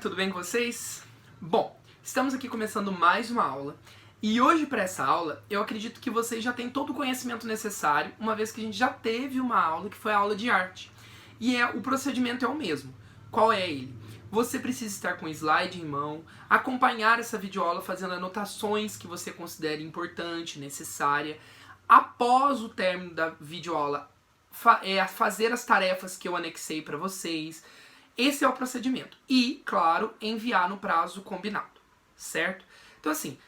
tudo bem com vocês? Bom, estamos aqui começando mais uma aula e hoje para essa aula eu acredito que vocês já têm todo o conhecimento necessário, uma vez que a gente já teve uma aula que foi a aula de arte. E o procedimento é o mesmo. Qual é ele? Você precisa estar com o slide em mão, acompanhar essa videoaula fazendo anotações que você considere importante, necessária. Após o término da videoaula, fazer as tarefas que eu anexei para vocês. Esse é o procedimento. E, claro, enviar no prazo combinado, certo? Então, assim,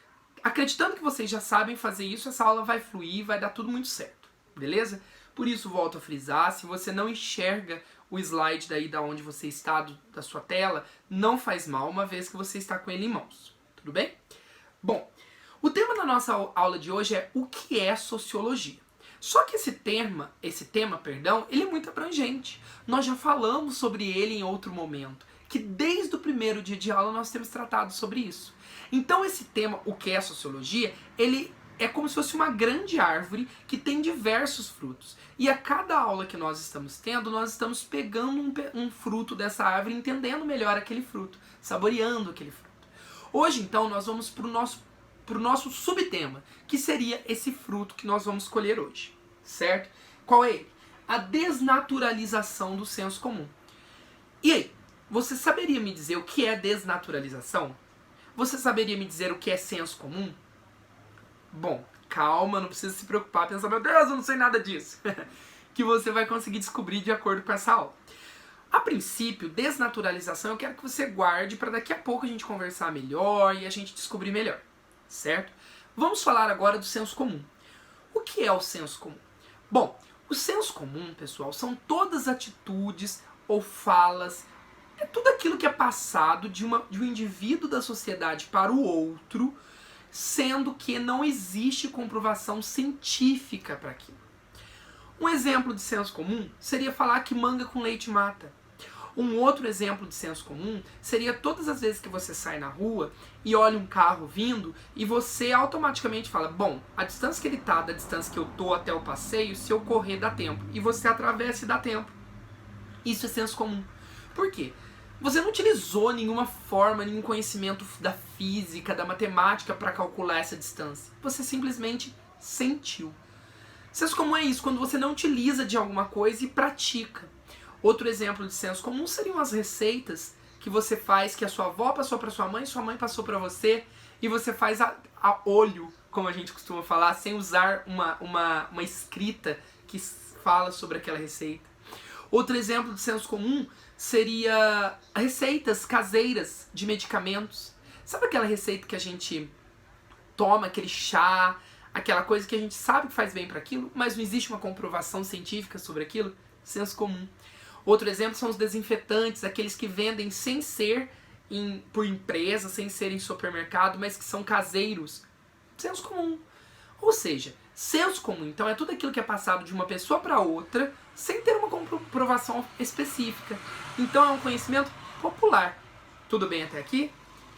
acreditando que vocês já sabem fazer isso, essa aula vai fluir, vai dar tudo muito certo, beleza? Por isso, volto a frisar, se você não enxerga o slide daí da onde você está, da sua tela, não faz mal, uma vez que você está com ele em mãos, tudo bem? Bom, o tema da nossa aula de hoje é o que é sociologia. Só que esse tema, ele é muito abrangente. Nós já falamos sobre ele em outro momento, que desde o primeiro dia de aula nós temos tratado sobre isso. Então esse tema, o que é sociologia, ele é como se fosse uma grande árvore que tem diversos frutos. E a cada aula que nós estamos tendo, nós estamos pegando um fruto dessa árvore, entendendo melhor aquele fruto, saboreando aquele fruto. Hoje, então, nós vamos para o nosso subtema, que seria esse fruto que nós vamos colher hoje, certo? Qual é ele? A desnaturalização do senso comum. E aí, você saberia me dizer o que é desnaturalização? Você saberia me dizer o que é senso comum? Bom, calma, não precisa se preocupar, pensar, meu Deus, eu não sei nada disso. Que você vai conseguir descobrir de acordo com essa aula. A princípio, desnaturalização eu quero que você guarde para daqui a pouco a gente conversar melhor e a gente descobrir melhor, certo? Vamos falar agora do senso comum. O que é o senso comum? Bom, o senso comum, pessoal, são todas as atitudes ou falas, é tudo aquilo que é passado de um indivíduo da sociedade para o outro, sendo que não existe comprovação científica para aquilo. Um exemplo de senso comum seria falar que manga com leite mata. Um outro exemplo de senso comum seria todas as vezes que você sai na rua e olha um carro vindo e você automaticamente fala, bom, a distância que ele está da distância que eu tô até o passeio, se eu correr dá tempo. E você atravessa e dá tempo. Isso é senso comum. Por quê? Você não utilizou nenhuma forma, nenhum conhecimento da física, da matemática para calcular essa distância. Você simplesmente sentiu. Senso comum é isso, quando você não utiliza de alguma coisa e pratica. Outro exemplo de senso comum seriam as receitas que você faz, que a sua avó passou para sua mãe passou para você, e você faz a olho, como a gente costuma falar, sem usar uma escrita que fala sobre aquela receita. Outro exemplo de senso comum seria receitas caseiras de medicamentos. Sabe aquela receita que a gente toma, aquele chá, aquela coisa que a gente sabe que faz bem para aquilo, mas não existe uma comprovação científica sobre aquilo? Senso comum. Outro exemplo são os desinfetantes, aqueles que vendem sem ser por empresa, sem ser em supermercado, mas que são caseiros. Senso comum. Ou seja, senso comum, então, é tudo aquilo que é passado de uma pessoa para outra, sem ter uma comprovação específica. Então é um conhecimento popular. Tudo bem até aqui?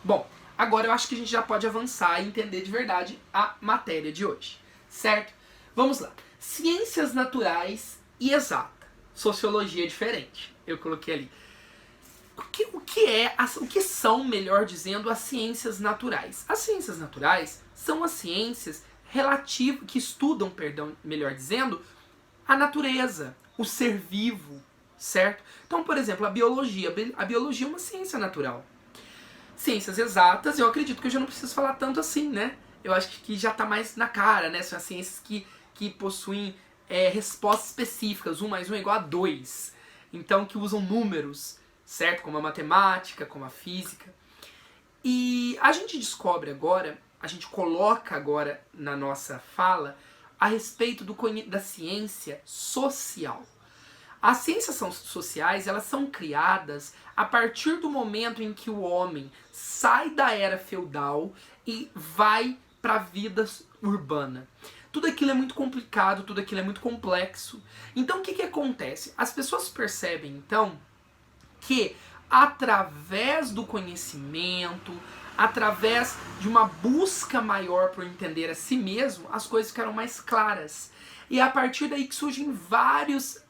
Bom, agora eu acho que a gente já pode avançar e entender de verdade a matéria de hoje, certo? Vamos lá. Ciências naturais e exatas. Sociologia é diferente. Eu coloquei ali. O que são, melhor dizendo, as ciências naturais? As ciências naturais são as ciências que estudam, melhor dizendo, a natureza, o ser vivo, certo? Então, por exemplo, a biologia. A biologia é uma ciência natural. Ciências exatas, eu acredito que eu já não preciso falar tanto assim, né? Eu acho que já está mais na cara, né? São as ciências que possuem respostas específicas, 1 mais 1 é igual a 2. Então, que usam números, certo? Como a matemática, como a física. E a gente descobre agora, a gente coloca agora na nossa fala a respeito da ciência social. As ciências sociais, elas são criadas a partir do momento em que o homem sai da era feudal e vai para a vida urbana. Tudo aquilo é muito complicado, tudo aquilo é muito complexo. Então o que acontece? As pessoas percebem então que através do conhecimento, através de uma busca maior por entender a si mesmo, as coisas ficaram mais claras. E é a partir daí que surgem vários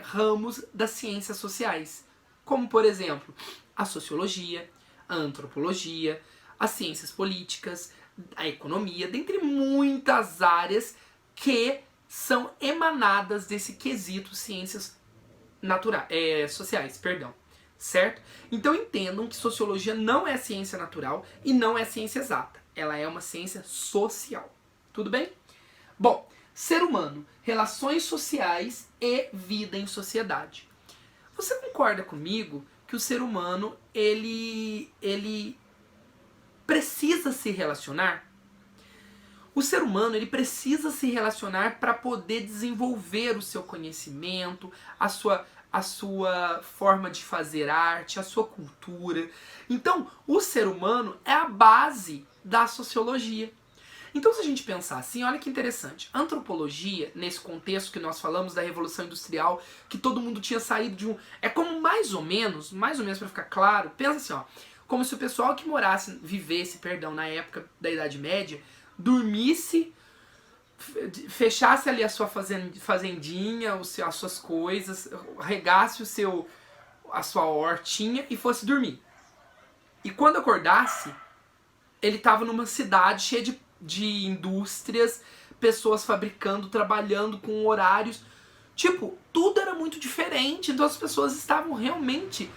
ramos das ciências sociais. Como, por exemplo, a sociologia, a antropologia, as ciências políticas, a economia, dentre muitas áreas que são emanadas desse quesito ciências sociais, perdão, certo? Então entendam que sociologia não é ciência natural e não é ciência exata, ela é uma ciência social, tudo bem? Bom, ser humano, relações sociais e vida em sociedade. Você concorda comigo que o ser humano, ele precisa se relacionar? O ser humano, ele precisa se relacionar para poder desenvolver o seu conhecimento, a sua forma de fazer arte, a sua cultura. Então, o ser humano é a base da sociologia. Então, se a gente pensar assim, olha que interessante. A antropologia, nesse contexto que nós falamos da Revolução Industrial, que todo mundo tinha saído de um... É como mais ou menos para ficar claro, pensa assim, ó, como se o pessoal que vivesse, na época da Idade Média, dormisse, fechasse ali a sua fazendinha, as suas coisas, regasse a sua hortinha e fosse dormir. E quando acordasse, ele estava numa cidade cheia de indústrias, pessoas fabricando, trabalhando com horários. Tipo, tudo era muito diferente, então as pessoas estavam realmente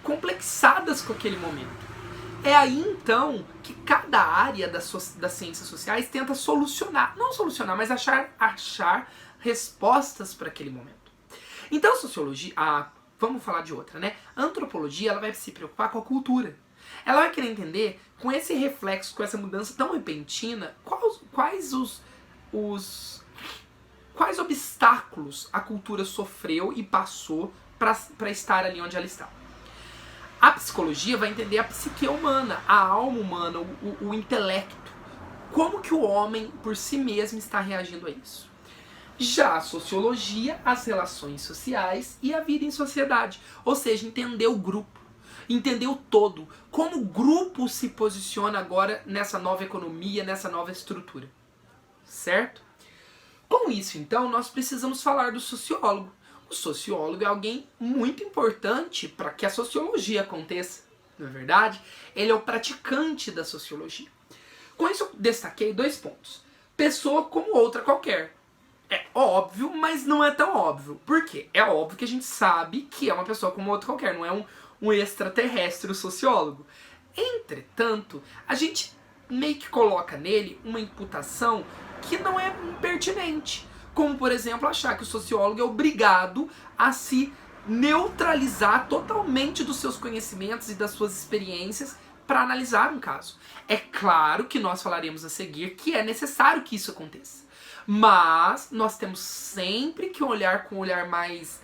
complexadas com aquele momento. É aí então que cada área das ciências sociais tenta não solucionar, mas achar respostas para aquele momento. Então a sociologia, vamos falar de outra, né? A antropologia, ela vai se preocupar com a cultura. Ela vai querer entender, com esse reflexo, com essa mudança tão repentina, quais obstáculos a cultura sofreu e passou para estar ali onde ela está. A psicologia vai entender a psique humana, a alma humana, o intelecto. Como que o homem, por si mesmo, está reagindo a isso. Já a sociologia, as relações sociais e a vida em sociedade. Ou seja, entender o grupo, entender o todo. Como o grupo se posiciona agora nessa nova economia, nessa nova estrutura. Certo? Com isso, então, nós precisamos falar do sociólogo. O sociólogo é alguém muito importante para que a sociologia aconteça, não é verdade? Ele é o praticante da sociologia. Com isso eu destaquei 2 pontos. Pessoa como outra qualquer. É óbvio, mas não é tão óbvio. Por quê? É óbvio que a gente sabe que é uma pessoa como outra qualquer, não é um extraterrestre o sociólogo. Entretanto, a gente meio que coloca nele uma imputação que não é pertinente. Como, por exemplo, achar que o sociólogo é obrigado a se neutralizar totalmente dos seus conhecimentos e das suas experiências para analisar um caso. É claro que nós falaremos a seguir que é necessário que isso aconteça. Mas nós temos sempre que olhar com um olhar mais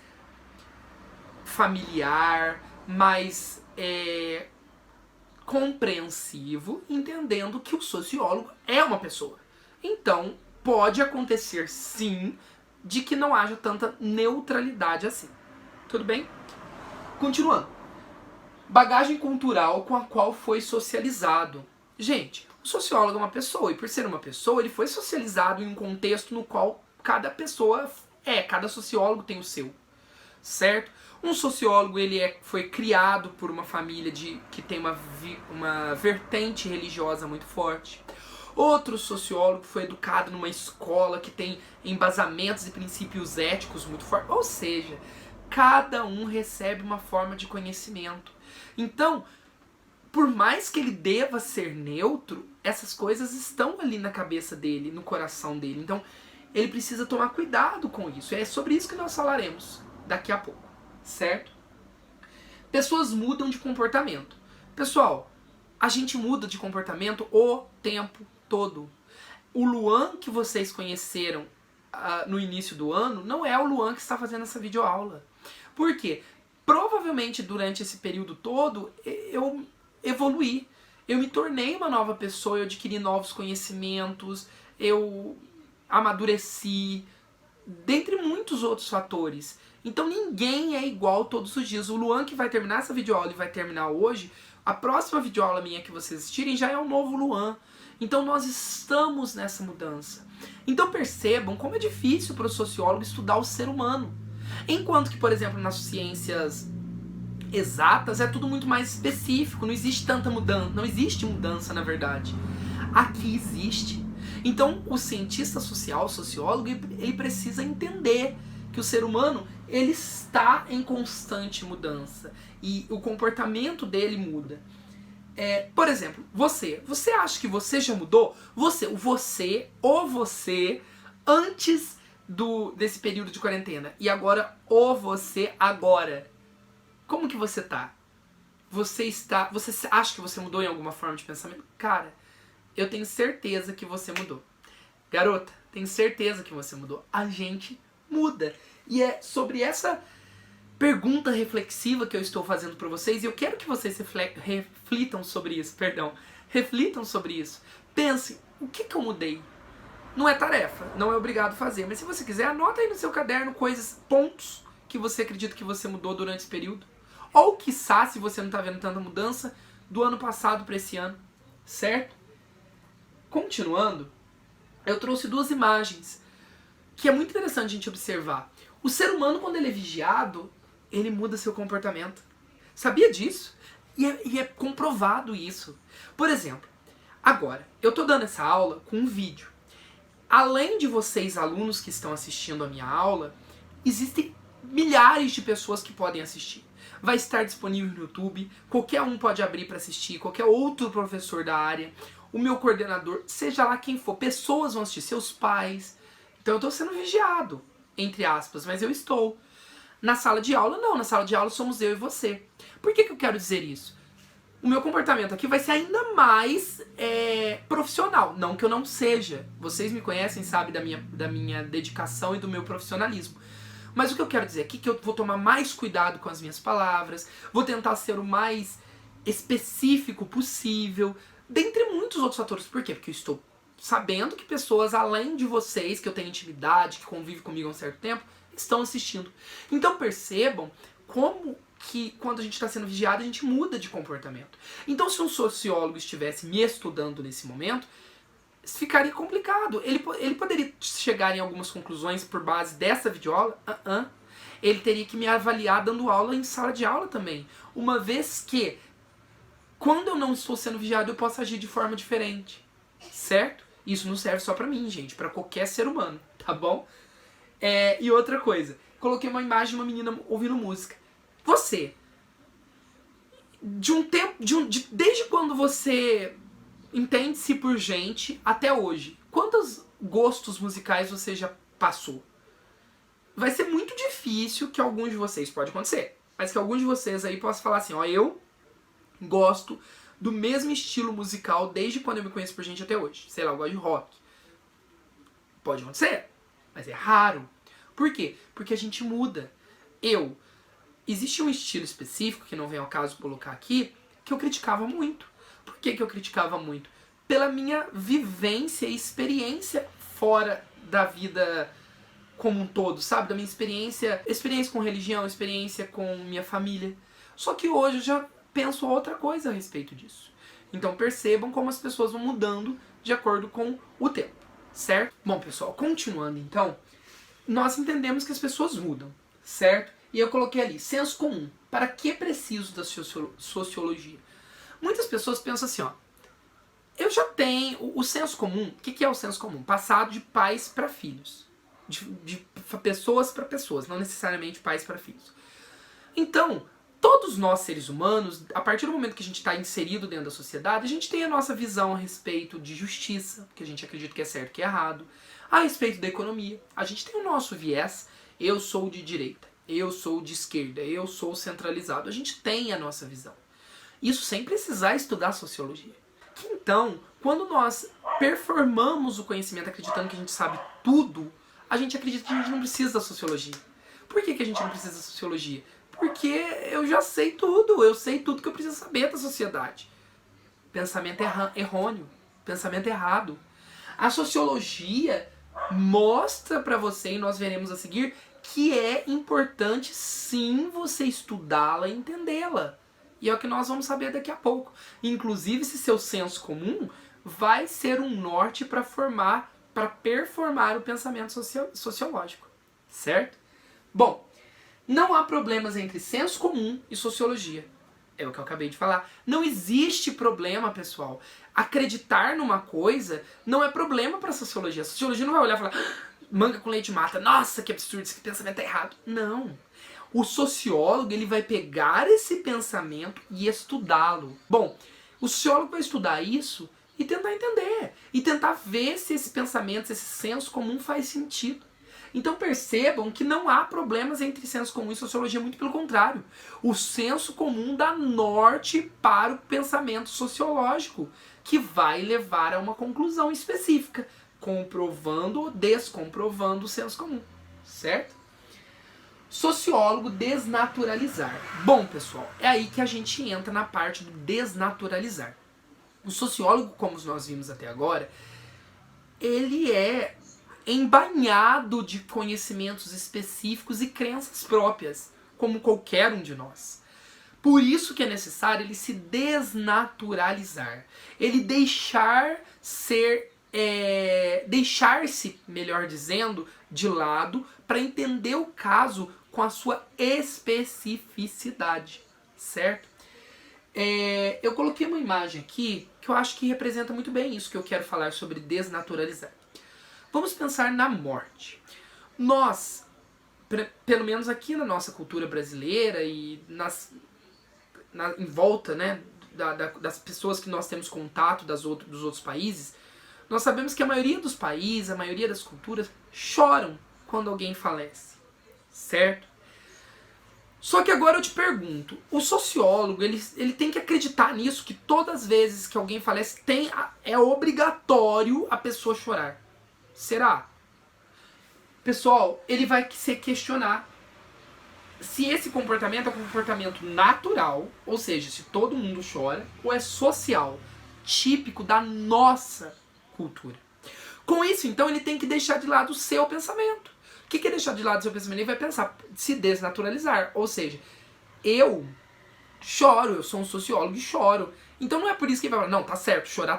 familiar, mais compreensivo, entendendo que o sociólogo é uma pessoa. Então, pode acontecer, sim, de que não haja tanta neutralidade assim. Tudo bem? Continuando. Bagagem cultural com a qual foi socializado. Gente, o sociólogo é uma pessoa, e por ser uma pessoa, ele foi socializado em um contexto no qual cada pessoa cada sociólogo tem o seu. Certo? Um sociólogo, foi criado por uma família que tem uma vertente religiosa muito forte. Outro sociólogo foi educado numa escola que tem embasamentos e princípios éticos muito fortes. Ou seja, cada um recebe uma forma de conhecimento. Então, por mais que ele deva ser neutro, essas coisas estão ali na cabeça dele, no coração dele. Então, ele precisa tomar cuidado com isso. É sobre isso que nós falaremos daqui a pouco, certo? Pessoas mudam de comportamento. Pessoal, a gente muda de comportamento o tempo todo. O Luan que vocês conheceram no início do ano não é o Luan que está fazendo essa videoaula. Por quê? Provavelmente durante esse período todo eu evoluí. Eu me tornei uma nova pessoa, eu adquiri novos conhecimentos, eu amadureci, dentre muitos outros fatores. Então ninguém é igual todos os dias. O Luan que vai terminar essa videoaula e vai terminar hoje, a próxima videoaula minha que vocês assistirem já é o novo Luan. Então nós estamos nessa mudança. Então percebam como é difícil para o sociólogo estudar o ser humano. Enquanto que, por exemplo, nas ciências exatas, é tudo muito mais específico, não existe tanta mudança, não existe mudança na verdade. Aqui existe. Então o cientista social, o sociólogo, ele precisa entender que o ser humano ele está em constante mudança e o comportamento dele muda. Por exemplo, você acha que você já mudou? Você antes desse período de quarentena e agora você agora. Como que você tá? Você acha que você mudou em alguma forma de pensamento? Cara, eu tenho certeza que você mudou. Garota, tenho certeza que você mudou. A gente muda. E é sobre essa pergunta reflexiva que eu estou fazendo para vocês e eu quero que vocês reflitam sobre isso, reflitam sobre isso. Pensem, o que eu mudei? Não é tarefa, não é obrigado a fazer, mas se você quiser, anota aí no seu caderno pontos que você acredita que você mudou durante esse período. Ou quiçá, se você não está vendo tanta mudança, do ano passado para esse ano, certo? Continuando, eu trouxe 2 imagens que é muito interessante a gente observar. O ser humano, quando ele é vigiado, ele muda seu comportamento. Sabia disso? E é comprovado isso. Por exemplo, agora, eu tô dando essa aula com um vídeo. Além de vocês, alunos que estão assistindo a minha aula, existem milhares de pessoas que podem assistir. Vai estar disponível no YouTube, qualquer um pode abrir para assistir, qualquer outro professor da área, o meu coordenador, seja lá quem for, pessoas vão assistir, seus pais. Então eu tô sendo vigiado, entre aspas, mas eu estou. Na sala de aula, não. Na sala de aula somos eu e você. Por que eu quero dizer isso? O meu comportamento aqui vai ser ainda mais profissional. Não que eu não seja. Vocês me conhecem, sabem da minha dedicação e do meu profissionalismo. Mas o que eu quero dizer aqui é que eu vou tomar mais cuidado com as minhas palavras, vou tentar ser o mais específico possível, dentre muitos outros fatores. Por quê? Porque eu estou sabendo que pessoas, além de vocês, que eu tenho intimidade, que convivem comigo há um certo tempo, estão assistindo. Então percebam como que quando a gente está sendo vigiado, a gente muda de comportamento. Então se um sociólogo estivesse me estudando nesse momento, ficaria complicado. Ele poderia chegar em algumas conclusões por base dessa videoaula. Ele teria que me avaliar dando aula em sala de aula também. Uma vez que, quando eu não estou sendo vigiado, eu posso agir de forma diferente. Certo? Isso não serve só pra mim, gente. Pra qualquer ser humano. Tá bom? E outra coisa, coloquei uma imagem de uma menina ouvindo música. Você, desde quando você entende-se por gente até hoje, quantos gostos musicais você já passou? Vai ser muito difícil que alguns de vocês, pode acontecer, mas que alguns de vocês aí possam falar assim, ó, eu gosto do mesmo estilo musical desde quando eu me conheço por gente até hoje. Sei lá, eu gosto de rock. Pode acontecer, mas é raro. Por quê? Porque a gente muda. Existe um estilo específico, que não vem ao caso colocar aqui, que eu criticava muito. Por que eu criticava muito? Pela minha vivência e experiência fora da vida como um todo, sabe? Da minha experiência com religião, experiência com minha família. Só que hoje eu já penso outra coisa a respeito disso. Então percebam como as pessoas vão mudando de acordo com o tempo, certo? Bom, pessoal, continuando então, nós entendemos que as pessoas mudam, certo? E eu coloquei ali, senso comum. Para que preciso da sociologia? Muitas pessoas pensam assim, ó, eu já tenho o senso comum. O que é o senso comum? Passado de pais para filhos. De pessoas para pessoas, não necessariamente pais para filhos. Então, todos nós seres humanos, a partir do momento que a gente está inserido dentro da sociedade, a gente tem a nossa visão a respeito de justiça, que a gente acredita que é certo, que é errado, a respeito da economia. A gente tem o nosso viés, eu sou de direita, eu sou de esquerda, eu sou centralizado. A gente tem a nossa visão. Isso sem precisar estudar sociologia. Então, quando nós performamos o conhecimento acreditando que a gente sabe tudo, a gente acredita que a gente não precisa da sociologia. Por que a gente não precisa da sociologia? Porque eu já sei tudo, eu sei tudo que eu preciso saber da sociedade. Pensamento errôneo, pensamento errado. A sociologia mostra pra você, e nós veremos a seguir, que é importante sim você estudá-la e entendê-la. E é o que nós vamos saber daqui a pouco. Inclusive, esse seu senso comum vai ser um norte para performar o pensamento sociológico. Certo? Bom, Não há problemas entre senso comum e sociologia. É o que eu acabei de falar. Não existe problema, pessoal. Acreditar numa coisa não é problema para a sociologia. A sociologia não vai olhar e falar: "Ah, manga com leite mata. Nossa, que absurdo, esse pensamento é errado." Não. O sociólogo, ele vai pegar esse pensamento e estudá-lo. Bom, o sociólogo vai estudar isso e tentar entender. E tentar ver se esse pensamento, se esse senso comum faz sentido. Então percebam que não há problemas entre senso comum e sociologia, muito pelo contrário. O senso comum dá norte para o pensamento sociológico, que vai levar a uma conclusão específica, comprovando ou descomprovando o senso comum, certo? Sociólogo, desnaturalizar. Bom, pessoal, é aí que a gente entra na parte do desnaturalizar. O sociólogo, como nós vimos até agora, ele é embanhado de conhecimentos específicos e crenças próprias, como qualquer um de nós. Por isso que é necessário ele se desnaturalizar. Ele deixar-se, melhor dizendo, de lado para entender o caso com a sua especificidade, certo? Eu coloquei uma imagem aqui que eu acho que representa muito bem isso que eu quero falar sobre desnaturalizar. Vamos pensar na morte. Nós, pelo menos aqui na nossa cultura brasileira e em volta, né, das pessoas que nós temos contato dos outros países, nós sabemos que a maioria dos países, a maioria das culturas, choram quando alguém falece, certo? Só que agora eu te pergunto, o sociólogo, ele tem que acreditar nisso, que todas as vezes que alguém falece, é obrigatório a pessoa chorar. Será? Pessoal, ele vai se questionar se esse comportamento é um comportamento natural, ou seja, se todo mundo chora, ou é social, típico da nossa cultura. Com isso, então, ele tem que deixar de lado o seu pensamento. O que é deixar de lado o seu pensamento? Ele vai pensar, se desnaturalizar, ou seja, eu choro, eu sou um sociólogo e choro. Então não é por isso que ele vai falar, não, tá certo, chorar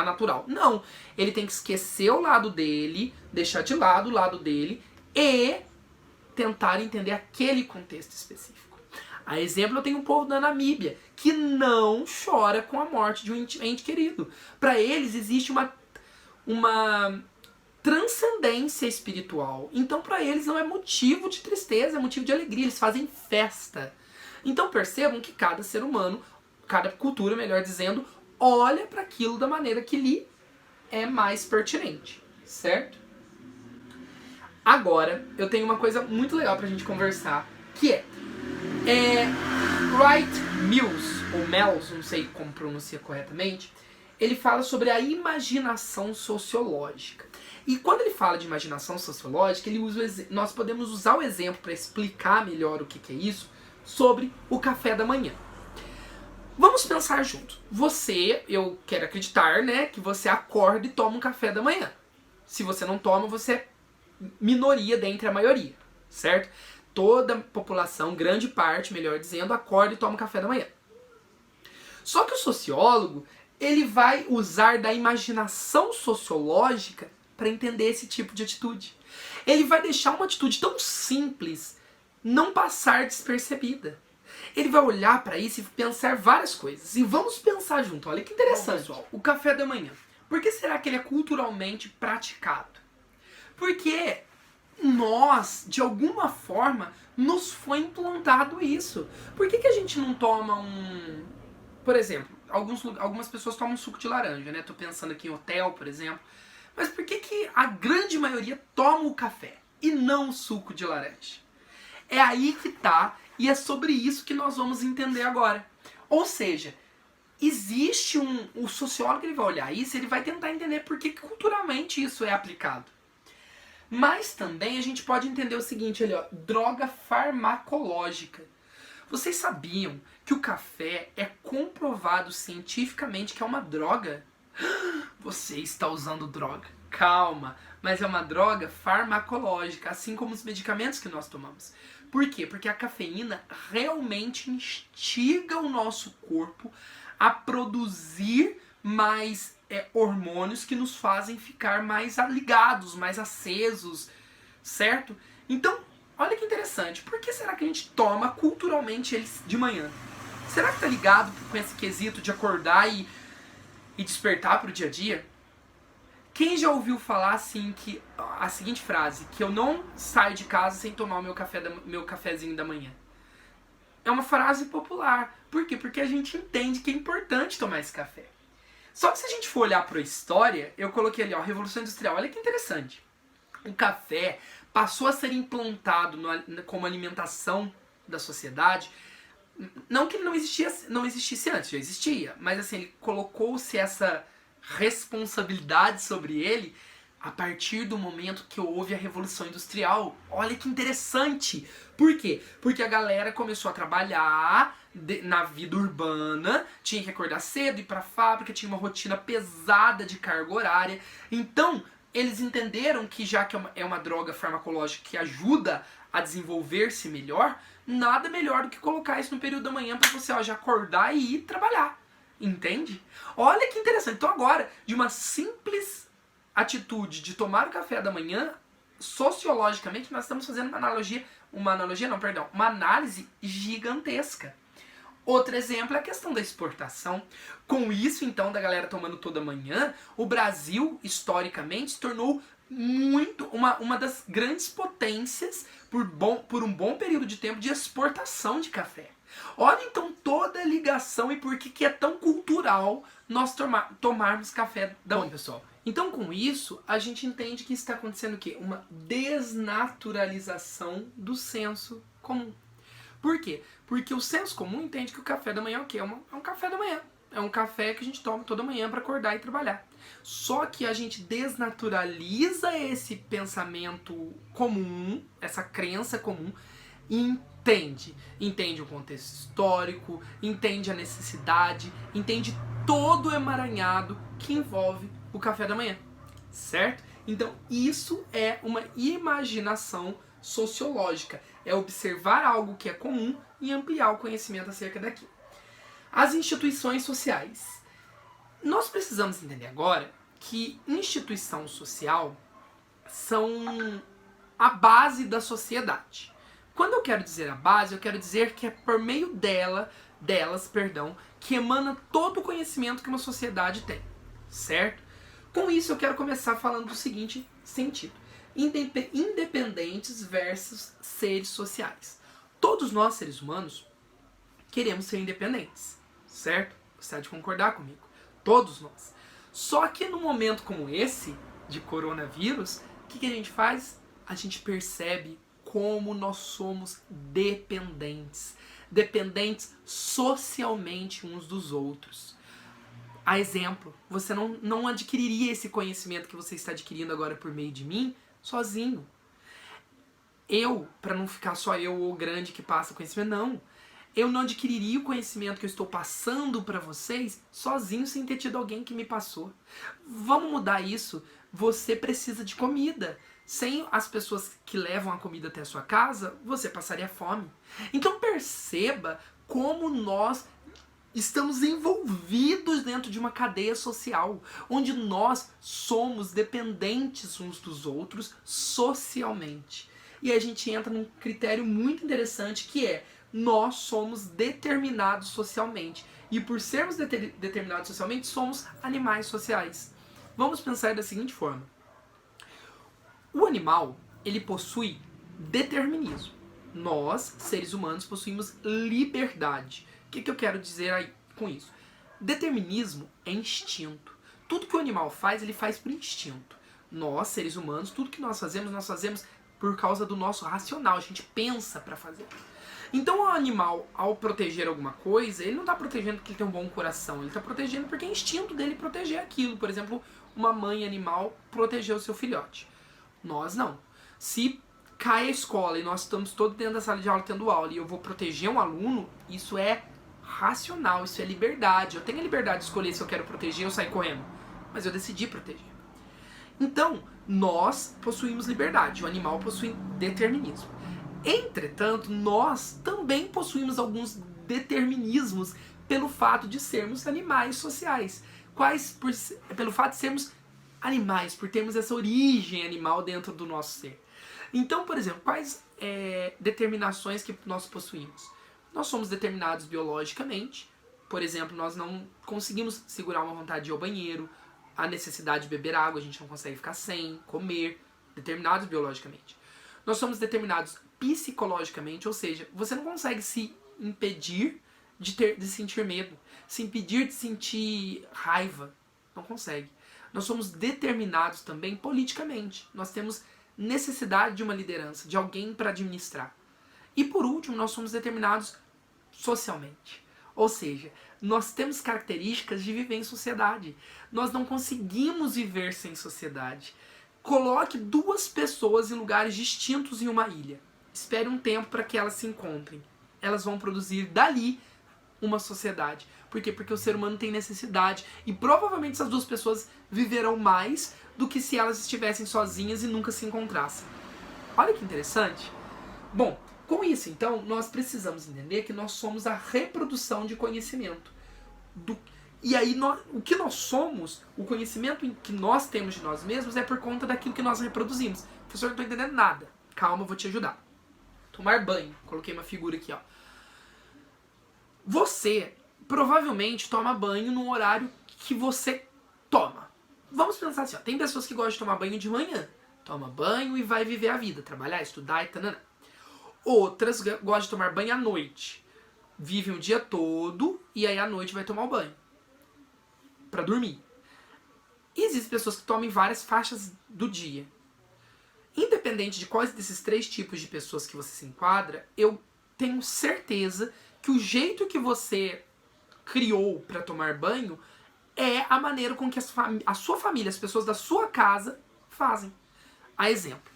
é natural. Não, ele tem que esquecer o lado dele, deixar de lado o lado dele e tentar entender aquele contexto específico. A exemplo, eu tenho um povo da Namíbia que não chora com a morte de um ente querido. Para eles existe uma transcendência espiritual. Então para eles não é motivo de tristeza, é motivo de alegria, eles fazem festa. Então percebam que cada ser humano, cada cultura, melhor dizendo, olha para aquilo da maneira que lhe é mais pertinente, certo? Agora, eu tenho uma coisa muito legal pra gente conversar, que Wright Mills, ou Mells, não sei como pronuncia corretamente, ele fala sobre a imaginação sociológica. E quando ele fala de imaginação sociológica, nós podemos usar o exemplo para explicar melhor o que é isso, sobre o café da manhã. Vamos pensar junto. Eu quero acreditar, né, que você acorda e toma um café da manhã. Se você não toma, você é minoria dentre a maioria, certo? Toda a população, grande parte, melhor dizendo, acorda e toma um café da manhã. Só que o sociólogo, ele vai usar da imaginação sociológica para entender esse tipo de atitude. Ele vai deixar uma atitude tão simples não passar despercebida. Ele vai olhar para isso e pensar várias coisas. E vamos pensar junto. Olha que interessante. Bom, pessoal, o café da manhã. Por que será que ele é culturalmente praticado? Porque nós, de alguma forma, nos foi implantado isso. Por que a gente não toma Por exemplo, algumas pessoas tomam suco de laranja, né? Tô pensando aqui em hotel, por exemplo. Mas por que a grande maioria toma o café e não o suco de laranja? É aí que tá, e é sobre isso que nós vamos entender agora. Ou seja, existe o sociólogo, ele vai olhar isso, ele vai tentar entender por que culturalmente isso é aplicado. Mas também a gente pode entender o seguinte, ali, ó, droga farmacológica. Vocês sabiam que o café é comprovado cientificamente que é uma droga? Você está usando droga. Calma, mas é uma droga farmacológica, assim como os medicamentos que nós tomamos. Por quê? Porque a cafeína realmente instiga o nosso corpo a produzir mais hormônios que nos fazem ficar mais ligados, mais acesos, certo? Então, olha que interessante, por que será que a gente toma culturalmente eles de manhã? Será que tá ligado com esse quesito de acordar e despertar pro dia a dia? Quem já ouviu falar assim que a seguinte frase, que eu não saio de casa sem tomar o meu cafezinho da manhã? É uma frase popular. Por quê? Porque a gente entende que é importante tomar esse café. Só que se a gente for olhar para a história, eu coloquei ali, ó, Revolução Industrial. Olha que interessante. O café passou a ser implantado como alimentação da sociedade. Não que ele não existisse antes, já existia. Mas assim, ele colocou-se essa responsabilidade sobre ele a partir do momento que houve a Revolução Industrial. Olha que interessante! Por quê? Porque a galera começou a trabalhar na vida urbana, tinha que acordar cedo, ir pra fábrica, tinha uma rotina pesada de carga horária. Então, eles entenderam que já que é uma droga farmacológica que ajuda a desenvolver-se melhor, nada melhor do que colocar isso no período da manhã para você já acordar e ir trabalhar. Entende? Olha que interessante. Então agora, de uma simples atitude de tomar o café da manhã, sociologicamente, nós estamos fazendo uma análise gigantesca. Outro exemplo é a questão da exportação. Com isso, então, da galera tomando toda manhã, o Brasil, historicamente, se tornou uma das grandes potências por um bom período de tempo de exportação de café. Olha então toda a ligação e por que é tão cultural nós tomarmos café da manhã, pessoal. Então, com isso, a gente entende que está acontecendo o quê? Uma desnaturalização do senso comum. Por quê? Porque o senso comum entende que o café da manhã é o quê? É um café da manhã. É um café que a gente toma toda manhã para acordar e trabalhar. Só que a gente desnaturaliza esse pensamento comum, essa crença comum, e entende o contexto histórico, entende a necessidade, entende todo o emaranhado que envolve o café da manhã, certo? Então isso é uma imaginação sociológica, é observar algo que é comum e ampliar o conhecimento acerca daquilo. As instituições sociais. Nós precisamos entender agora que instituição social são a base da sociedade. Quando eu quero dizer a base, eu quero dizer que é por meio delas, que emana todo o conhecimento que uma sociedade tem, certo? Com isso eu quero começar falando do seguinte sentido. Independentes versus seres sociais. Todos nós, seres humanos, queremos ser independentes, certo? Você há de concordar comigo. Todos nós. Só que num momento como esse, de coronavírus, o que a gente faz? A gente percebe como nós somos dependentes. Dependentes socialmente uns dos outros. A exemplo, você não adquiriria esse conhecimento que você está adquirindo agora por meio de mim, sozinho. Eu, para não ficar só eu ou o grande que passa o conhecimento, não. Eu não adquiriria o conhecimento que eu estou passando para vocês sozinho sem ter tido alguém que me passou. Vamos mudar isso. Você precisa de comida. Sem as pessoas que levam a comida até a sua casa, você passaria fome. Então perceba como nós estamos envolvidos dentro de uma cadeia social, onde nós somos dependentes uns dos outros socialmente. E a gente entra num critério muito interessante que é: nós somos determinados socialmente. E por sermos determinados socialmente, somos animais sociais. Vamos pensar da seguinte forma. O animal, ele possui determinismo. Nós, seres humanos, possuímos liberdade. O que eu quero dizer aí com isso? Determinismo é instinto. Tudo que o animal faz, ele faz por instinto. Nós, seres humanos, tudo que nós fazemos por causa do nosso racional. A gente pensa para fazer. Então o animal, ao proteger alguma coisa, ele não está protegendo porque ele tem um bom coração. Ele está protegendo porque é instinto dele proteger aquilo. Por exemplo, uma mãe animal protegeu o seu filhote. Nós não. Se cai a escola e nós estamos todos dentro da sala de aula tendo aula e eu vou proteger um aluno, isso é racional, isso é liberdade. Eu tenho a liberdade de escolher se eu quero proteger ou sair correndo. Mas eu decidi proteger. Então, nós possuímos liberdade. O animal possui determinismo. Entretanto, nós também possuímos alguns determinismos pelo fato de sermos animais sociais. Pelo fato de sermos animais, por termos essa origem animal dentro do nosso ser. Então, por exemplo, quais determinações que nós possuímos? Nós somos determinados biologicamente. Por exemplo, nós não conseguimos segurar uma vontade de ir ao banheiro, a necessidade de beber água, a gente não consegue ficar sem, comer, determinados biologicamente. Nós somos determinados psicologicamente, ou seja, você não consegue se impedir de sentir medo, se impedir de sentir raiva, não consegue. Nós somos determinados também politicamente, nós temos necessidade de uma liderança, de alguém para administrar. E por último, nós somos determinados socialmente. Ou seja, nós temos características de viver em sociedade. Nós não conseguimos viver sem sociedade. Coloque duas pessoas em lugares distintos em uma ilha. Espere um tempo para que elas se encontrem. Elas vão produzir dali uma sociedade. Por quê? Porque o ser humano tem necessidade. E provavelmente essas duas pessoas viverão mais do que se elas estivessem sozinhas e nunca se encontrassem. Olha que interessante. Bom, com isso, então, nós precisamos entender que nós somos a reprodução de conhecimento. E aí, o que nós somos, o conhecimento que nós temos de nós mesmos é por conta daquilo que nós reproduzimos. Professor, não estou entendendo nada. Calma, eu vou te ajudar. Tomar banho. Coloquei uma figura aqui, ó. Você provavelmente toma banho no horário que você toma. Vamos pensar assim, ó. Tem pessoas que gostam de tomar banho de manhã. Toma banho e vai viver a vida. Trabalhar, estudar e tanana. Outras gostam de tomar banho à noite. Vivem o dia todo e aí à noite vai tomar o banho. Pra dormir. E existem pessoas que tomam em várias faixas do dia. Independente de quais desses três tipos de pessoas que você se enquadra, eu tenho certeza que o jeito que você criou para tomar banho é a maneira com que a sua família, as pessoas da sua casa fazem. A exemplo,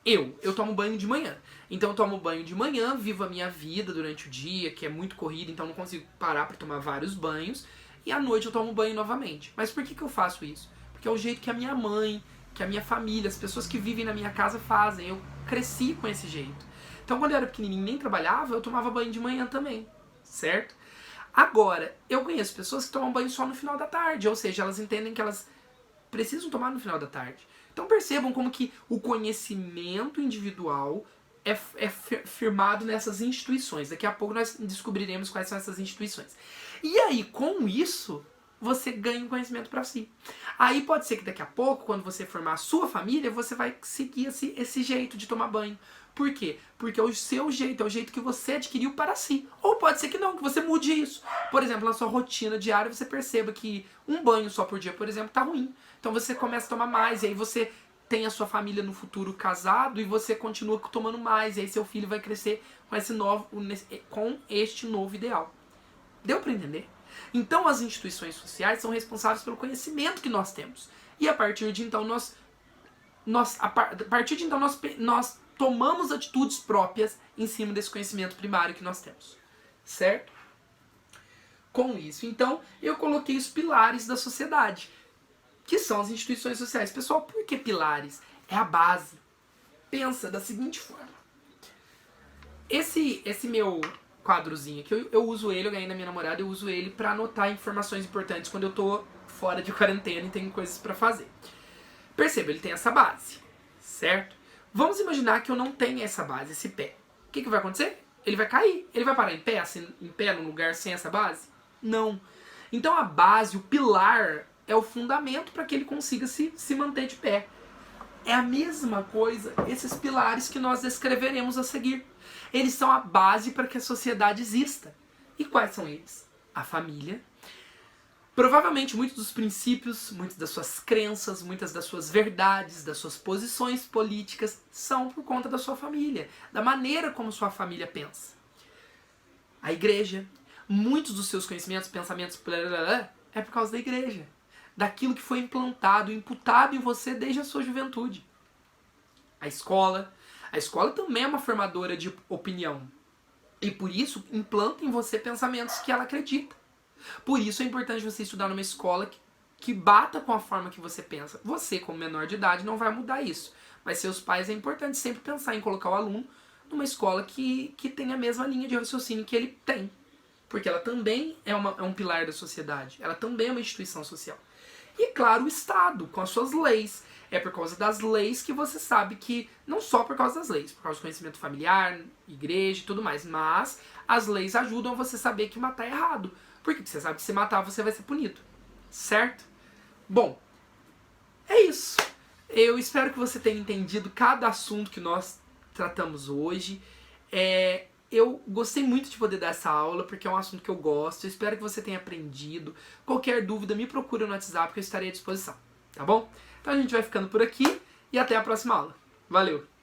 eu tomo banho de manhã. Então eu tomo banho de manhã, vivo a minha vida durante o dia, que é muito corrida, então não consigo parar para tomar vários banhos. E à noite eu tomo banho novamente. Mas por que eu faço isso? Porque é o jeito que a minha mãe, que a minha família, as pessoas que vivem na minha casa fazem. Eu cresci com esse jeito. Então quando eu era pequenininho e nem trabalhava, eu tomava banho de manhã também, certo? Agora, eu conheço pessoas que tomam banho só no final da tarde, ou seja, elas entendem que elas precisam tomar no final da tarde. Então percebam como que o conhecimento individual é firmado nessas instituições. Daqui a pouco nós descobriremos quais são essas instituições. E aí, com isso, você ganha um conhecimento para si. Aí pode ser que daqui a pouco, quando você formar a sua família, você vai seguir esse jeito de tomar banho. Por quê? Porque é o seu jeito, é o jeito que você adquiriu para si. Ou pode ser que não, que você mude isso. Por exemplo, na sua rotina diária, você perceba que um banho só por dia, por exemplo, tá ruim. Então você começa a tomar mais, e aí você tem a sua família no futuro casado, e você continua tomando mais, e aí seu filho vai crescer com este novo ideal. Deu para entender? Então as instituições sociais são responsáveis pelo conhecimento que nós temos. E a partir de então nós tomamos atitudes próprias em cima desse conhecimento primário que nós temos. Certo? Com isso, então, eu coloquei os pilares da sociedade, que são as instituições sociais. Pessoal, por que pilares? É a base. Pensa da seguinte forma. Esse meu quadrozinho aqui, eu uso ele, eu ganhei da minha namorada, eu uso ele pra anotar informações importantes quando eu tô fora de quarentena e tenho coisas pra fazer. Perceba, ele tem essa base, certo? Vamos imaginar que eu não tenho essa base, esse pé. O que vai acontecer? Ele vai cair. Ele vai parar em pé, assim, num lugar sem essa base? Não. Então a base, o pilar, é o fundamento para que ele consiga se manter de pé. É a mesma coisa, esses pilares que nós descreveremos a seguir. Eles são a base para que a sociedade exista. E quais são eles? A família. Provavelmente muitos dos princípios, muitas das suas crenças, muitas das suas verdades, das suas posições políticas são por conta da sua família, da maneira como sua família pensa. A igreja, muitos dos seus conhecimentos, pensamentos, é por causa da igreja. Daquilo que foi implantado, imputado em você desde a sua juventude. A escola também é uma formadora de opinião. E por isso implanta em você pensamentos que ela acredita. Por isso é importante você estudar numa escola que bata com a forma que você pensa. Você, como menor de idade, não vai mudar isso. Mas seus pais é importante sempre pensar em colocar o aluno numa escola que tem a mesma linha de raciocínio que ele tem. Porque ela também é um pilar da sociedade. Ela também é uma instituição social. E, claro, o Estado, com as suas leis. É por causa das leis que você sabe que, não só por causa das leis, por causa do conhecimento familiar, igreja e tudo mais, mas as leis ajudam você a saber que matar é errado. Porque você sabe que se matar você vai ser punido. Certo? Bom, é isso. Eu espero que você tenha entendido cada assunto que nós tratamos hoje. Eu gostei muito de poder dar essa aula, porque é um assunto que eu gosto. Eu espero que você tenha aprendido. Qualquer dúvida, me procura no WhatsApp que eu estarei à disposição. Tá bom? Então a gente vai ficando por aqui e até a próxima aula. Valeu!